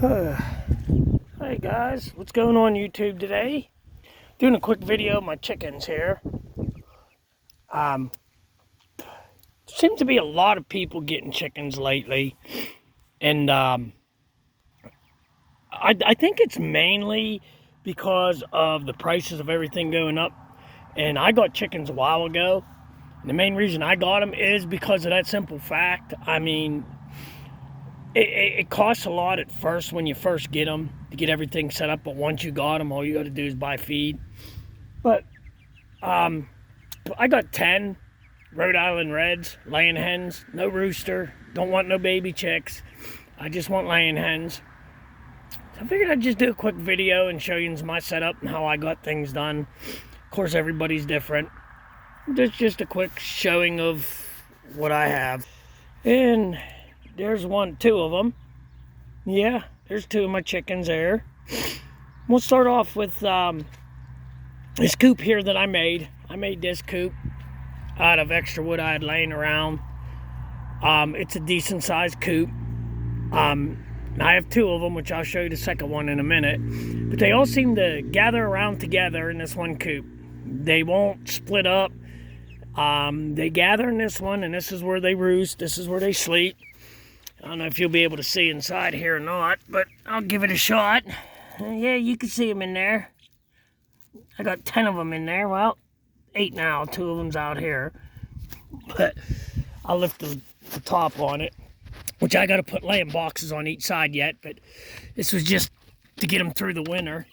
Hey guys, what's going on YouTube today? Doing a quick video of my chickens here. Seems to be a lot of people getting chickens lately, and I think it's mainly because of the prices of everything going up. And I got chickens a while ago, and the main reason I got them is because of that simple fact. I mean, it costs a lot at first when you first get them to get everything set up, but once you got them, all you got to do is buy feed. But I got 10 Rhode Island Reds, laying hens, no rooster, don't want no baby chicks. I just want laying hens. So I figured I'd just do a quick video and show you my setup and how I got things done. Of course, everybody's different. Just a quick showing of what I have. And there's two of them. Yeah, there's two of my chickens there. We'll start off with this coop here that I made. I made this coop out of extra wood I had laying around. It's a decent sized coop. I have two of them, which I'll show you the second one in a minute. But they all seem to gather around together in this one coop. They won't split up. They gather in this one, and this is where they roost. This is where they sleep. I don't know if you'll be able to see inside here or not, but I'll give it a shot. Yeah, you can see them in there. I got 10 of them in there. Well, 8 now. 2 of them's out here. But I'll lift the top on it, which I got to put laying boxes on each side yet, but this was just to get them through the winter.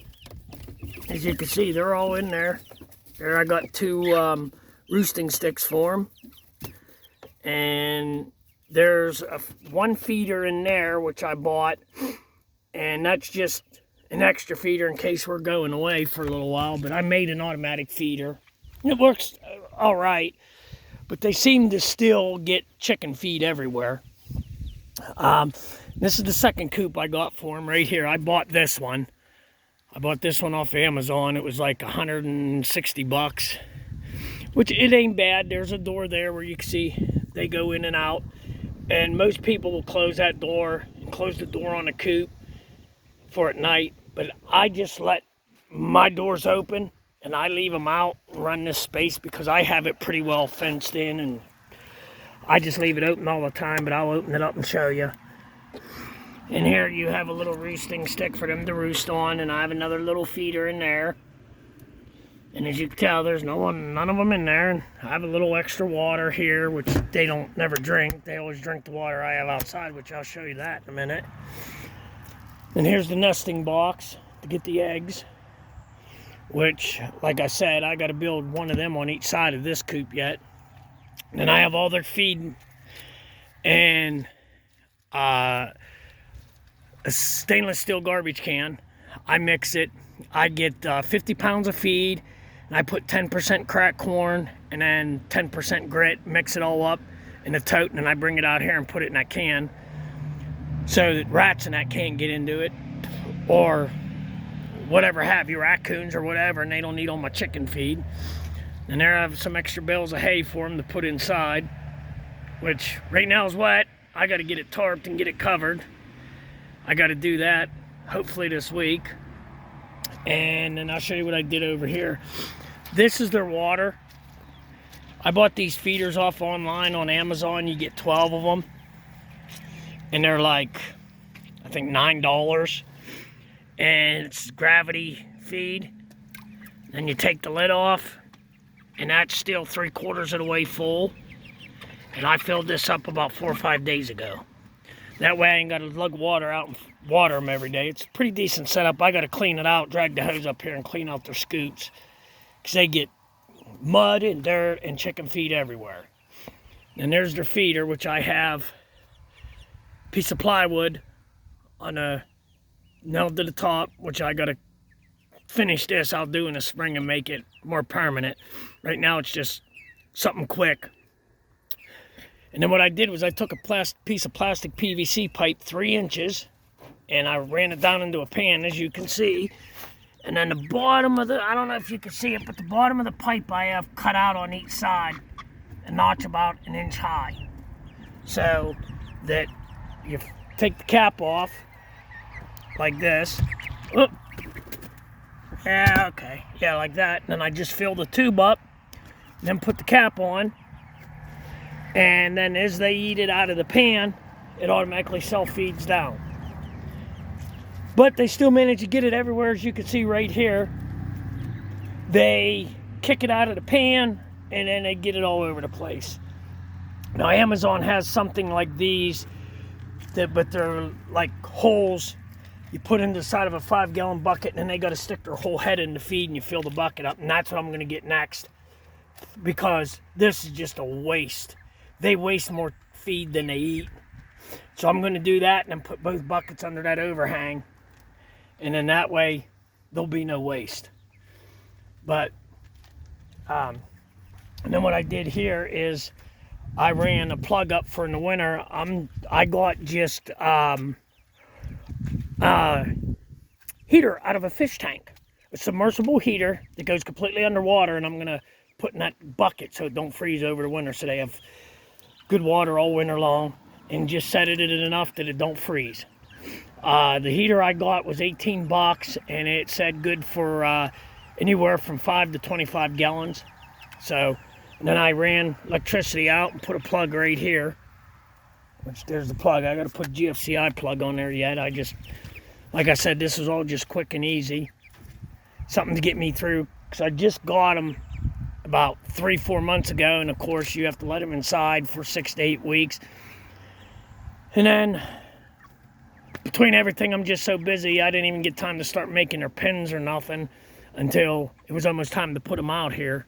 As you can see, they're all in there. There I got 2 roosting sticks for them. And there's one feeder in there, which I bought, and that's just an extra feeder in case we're going away for a little while. But I made an automatic feeder. It works all right, but they seem to still get chicken feed everywhere. This is the second coop I got for them right here. I bought this one. I bought this one off Amazon. It was like 160 bucks, which it ain't bad. There's a door there where you can see they go in and out. And most people will close that door and close the door on the coop for at night. But I just let my doors open and I leave them out and run this space because I have it pretty well fenced in, and I just leave it open all the time, but I'll open it up and show you. And here you have a little roosting stick for them to roost on, and I have another little feeder in there. And as you can tell, there's none of them in there. And I have a little extra water here, which they don't never drink. They always drink the water I have outside, which I'll show you that in a minute. And here's the nesting box to get the eggs, which, like I said, I got to build one of them on each side of this coop yet. And I have all their feed and a stainless steel garbage can. I mix it. I get 50 pounds of feed, and I put 10% cracked corn and then 10% grit, mix it all up in a tote, and then I bring it out here and put it in that can so that rats in that can get into it, or whatever have you, raccoons or whatever, and they don't eat all my chicken feed. And there I have some extra bales of hay for them to put inside, which right now is wet. I got to get it tarped and get it covered. I got to do that hopefully this week. And then I'll show you what I did over here. This is their water. I bought these feeders off online on Amazon. You get 12 of them. And they're like, I think $9. And it's gravity feed. Then you take the lid off, and that's still 3/4 of the way full. And I filled this up about 4 or 5 days ago. That way I ain't got to lug water out and water them every day. It's a pretty decent setup. I got to clean it out, drag the hose up here and clean out their scoops, because they get mud and dirt and chicken feed everywhere. And there's their feeder, which I have a piece of plywood on a nailed to the top, which I got to finish this. I'll do in the spring and make it more permanent. Right now it's just something quick. And then what I did was I took a piece of plastic PVC pipe 3 inches, and I ran it down into a pan, as you can see. And then the bottom of the, I don't know if you can see it, but the bottom of the pipe I have cut out on each side, a notch about 1 inch high. So that you take the cap off, like this. Oop. Yeah, okay. Yeah, like that. And then I just fill the tube up, then put the cap on. And then as they eat it out of the pan, it automatically self-feeds down. But they still manage to get it everywhere, as you can see right here. They kick it out of the pan, and then they get it all over the place. Now, Amazon has something like these, but they're like holes you put in the side of a 5-gallon bucket, and then they got to stick their whole head in the feed, and you fill the bucket up. And that's what I'm going to get next, because this is just a waste. They waste more feed than they eat. So I'm going to do that and then put both buckets under that overhang. And then that way, there'll be no waste. But, and then what I did here is I ran a plug up for in the winter. I got just heater out of a fish tank. A submersible heater that goes completely underwater, and I'm going to put in that bucket so it don't freeze over the winter, so they have good water all winter long, and just set it in enough that it don't freeze. The heater I got was 18 bucks, and it said good for anywhere from 5 to 25 gallons. So, and then I ran electricity out and put a plug right here, which there's the plug. I got to put GFCI plug on there yet. Like I said, this is all just quick and easy. Something to get me through, because I just got them about 3-4 months ago, and of course you have to let them inside for 6 to 8 weeks. And then between everything, I'm just so busy, I didn't even get time to start making their pins or nothing until it was almost time to put them out here.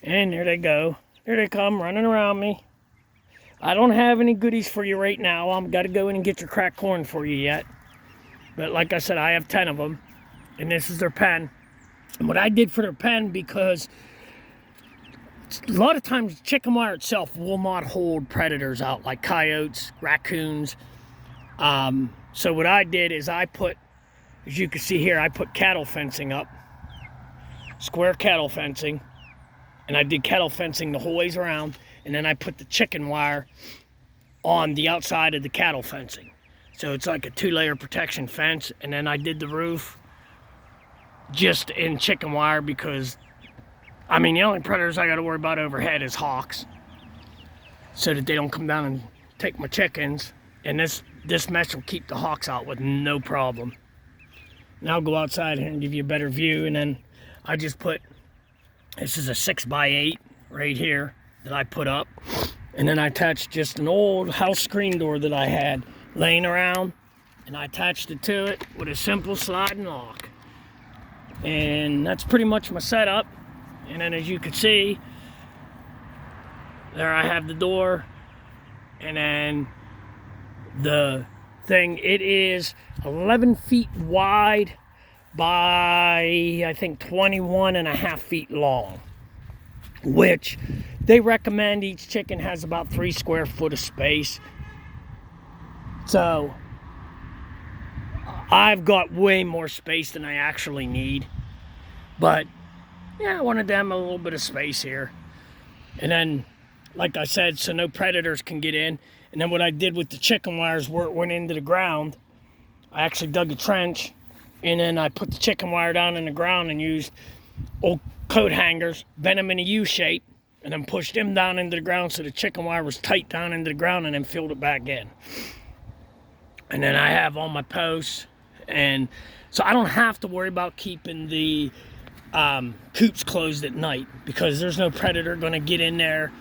And there they go. There they come, running around me. I don't have any goodies for you right now. I've got to go in and get your cracked corn for you yet. But like I said, I have 10 of them, and this is their pen. And what I did for their pen, because a lot of times chicken wire itself will not hold predators out, like coyotes, raccoons. So what I did is I put, as you can see here, I put cattle fencing up, square cattle fencing, and I did cattle fencing the whole ways around, and then I put the chicken wire on the outside of the cattle fencing. So it's like a 2-layer protection fence, and then I did the roof just in chicken wire, because, I mean, the only predators I got to worry about overhead is hawks, so that they don't come down and take my chickens. And this mesh will keep the hawks out with no problem. Now I'll go outside here and give you a better view. And then I just put, this is a 6x8 right here that I put up. And then I attached just an old house screen door that I had laying around, and I attached it to it with a simple sliding lock. And that's pretty much my setup. And then as you can see, there I have the door, and then the thing, it is 11 feet wide by, I think, 21.5 feet long, which they recommend each chicken has about 3 square foot of space. So I've got way more space than I actually need, but yeah, I wanted to have a little bit of space here. And then, like I said, so no predators can get in. And then what I did with the chicken wires, where it went into the ground, I actually dug a trench, and then I put the chicken wire down in the ground and used old coat hangers, bent them in a U shape, and then pushed them down into the ground so the chicken wire was tight down into the ground, and then filled it back in. And then I have all my posts, and so I don't have to worry about keeping the coops closed at night, because there's no predator going to get in there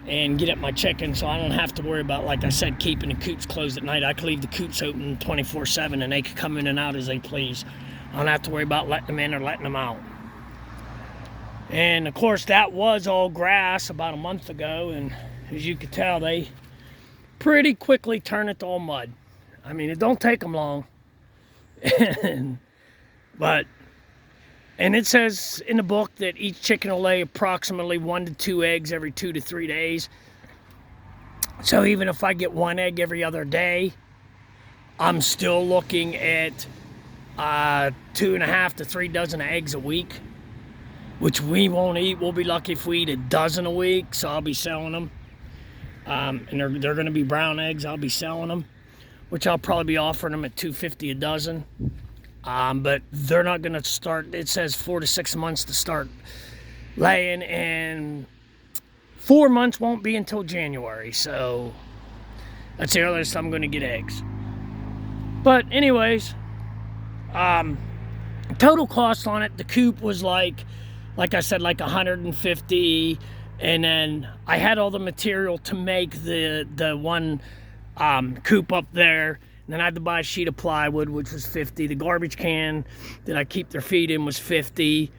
and get at my chicken. So I don't have to worry about, like I said, keeping the coops closed at night. I can leave the coops open 24/7, and they can come in and out as they please. I don't have to worry about letting them in or letting them out. And of course, that was all grass about a month ago, and as you can tell, they pretty quickly turn it to all mud. I mean, it don't take them long. And it says in the book that each chicken will lay approximately 1 to 2 eggs every 2 to 3 days. So even if I get 1 egg every other day, I'm still looking at 2.5 to 3 dozen eggs a week, which we won't eat. We'll be lucky if we eat a dozen a week, so I'll be selling them. And they're going to be brown eggs. I'll be selling them. which I'll probably be offering them at $2.50 a dozen. But they're not going to start. It says 4 to 6 months to start laying, and 4 months won't be until January. So that's the earliest I'm going to get eggs. But anyways, total cost on it, the coop was like I said, like 150, and then I had all the material to make the one coop up there. And then I had to buy a sheet of plywood, which was 50. The garbage can that I keep their feed in was 50.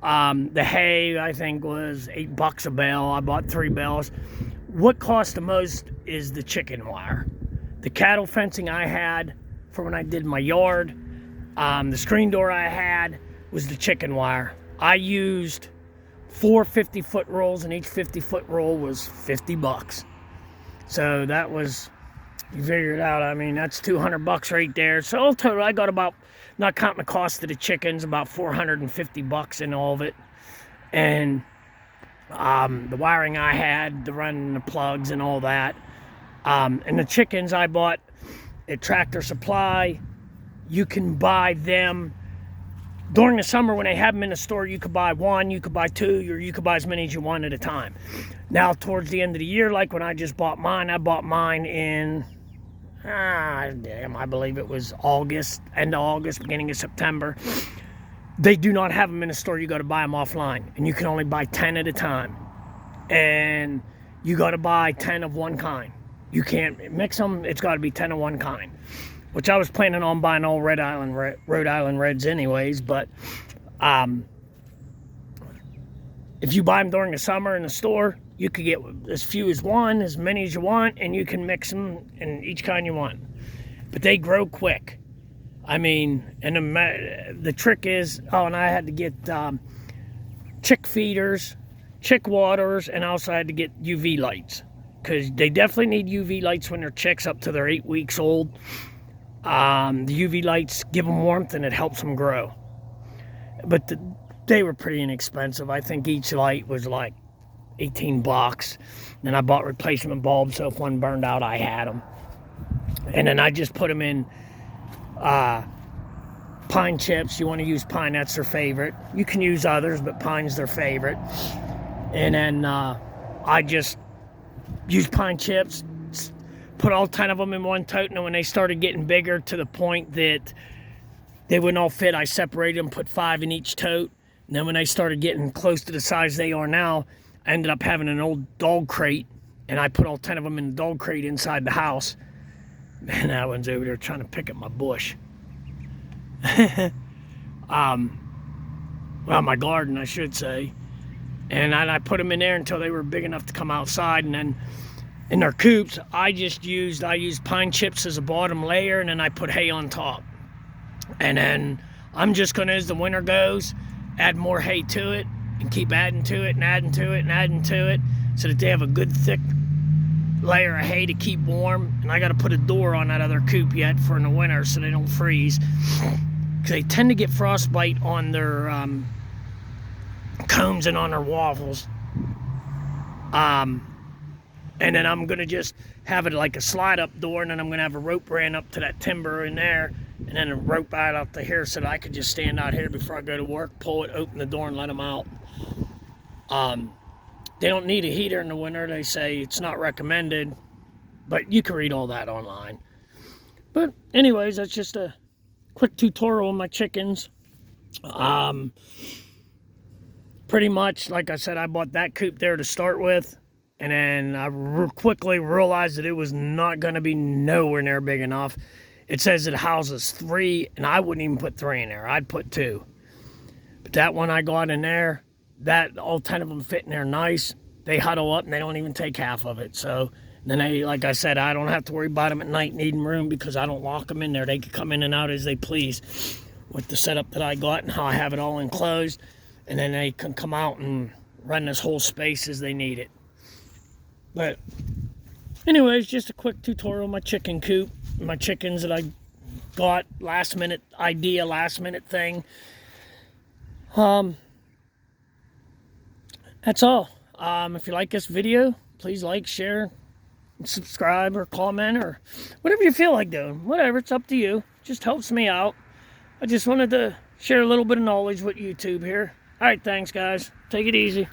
The hay, I think, was $8 a bale. I bought 3 bales. What cost the most is the chicken wire. The cattle fencing I had for when I did my yard, the screen door I had was the chicken wire. I used 4 50-foot rolls, and each 50-foot roll was $50. So that was, you figure it out, I mean, that's $200 right there. So all total, I got about, not counting the cost of the chickens, about $450 in all of it. And the wiring I had to run the plugs and all that. And the chickens I bought at Tractor Supply. You can buy them during the summer when they have them in the store. You could buy 1, you could buy 2, or you could buy as many as you want at a time. Now, towards the end of the year, like when I just bought mine, I bought mine in, I believe it was August, end of August, beginning of September. They do not have them in the store. You got to buy them offline, and you can only buy 10 at a time. And you got to buy 10 of one kind. You can't mix them. It's got to be 10 of one kind, which I was planning on buying all Rhode Island Reds anyways. But if you buy them during the summer in the store, you could get as few as 1, as many as you want, and you can mix them in each kind you want. But they grow quick. I mean, and the trick is, and I had to get chick feeders, chick waters, and I also had to get UV lights, because they definitely need UV lights when they're chicks up to their 8 weeks old. The UV lights give them warmth, and it helps them grow. But they were pretty inexpensive. I think each light was like $18. Then I bought replacement bulbs, so if one burned out, I had them. And then I just put them in pine chips. You want to use pine, that's their favorite. You can use others, but pine's their favorite. And then I just used pine chips, put all 10 of them in one tote, and when they started getting bigger to the point that they wouldn't all fit, I separated them, put 5 in each tote. And then when they started getting close to the size they are now, I ended up having an old dog crate, and I put all 10 of them in the dog crate inside the house. And that one's over there trying to pick at my bush. Well, my garden, I should say. And I put them in there until they were big enough to come outside. And then in their coops, I used pine chips as a bottom layer, and then I put hay on top. And then I'm just going to, as the winter goes, add more hay to it and keep adding to it and adding to it and adding to it, so that they have a good thick layer of hay to keep warm. And I got to put a door on that other coop yet for in the winter so they don't freeze, because they tend to get frostbite on their combs and on their waffles. And then I'm going to just have it like a slide up door, and then I'm going to have a rope ran up to that timber in there, and then a rope out to here so that I could just stand out here before I go to work, pull it, open the door, and let them out. They don't need a heater in the winter. They say it's not recommended, but you can read all that online. But anyways, that's just a quick tutorial on my chickens. Pretty much, like I said, I bought that coop there to start with, and then I quickly realized that it was not going to be nowhere near big enough. It says it houses 3, and I wouldn't even put 3 in there. I'd put 2. But that one I got in there, that all 10 of them fit in there nice. They huddle up, and they don't even take half of it. So then they, like I said, I don't have to worry about them at night needing room, because I don't lock them in there. They can come in and out as they please with the setup that I got and how I have it all enclosed. And then they can come out and run this whole space as they need it. But anyways, just a quick tutorial on my chicken coop, my chickens that I got, last minute idea, last minute thing. That's all. If you like this video, please like, share, subscribe or comment or whatever you feel like doing. Whatever, it's up to you. Just helps me out. I just wanted to share a little bit of knowledge with YouTube here. All right, thanks, guys. Take it easy.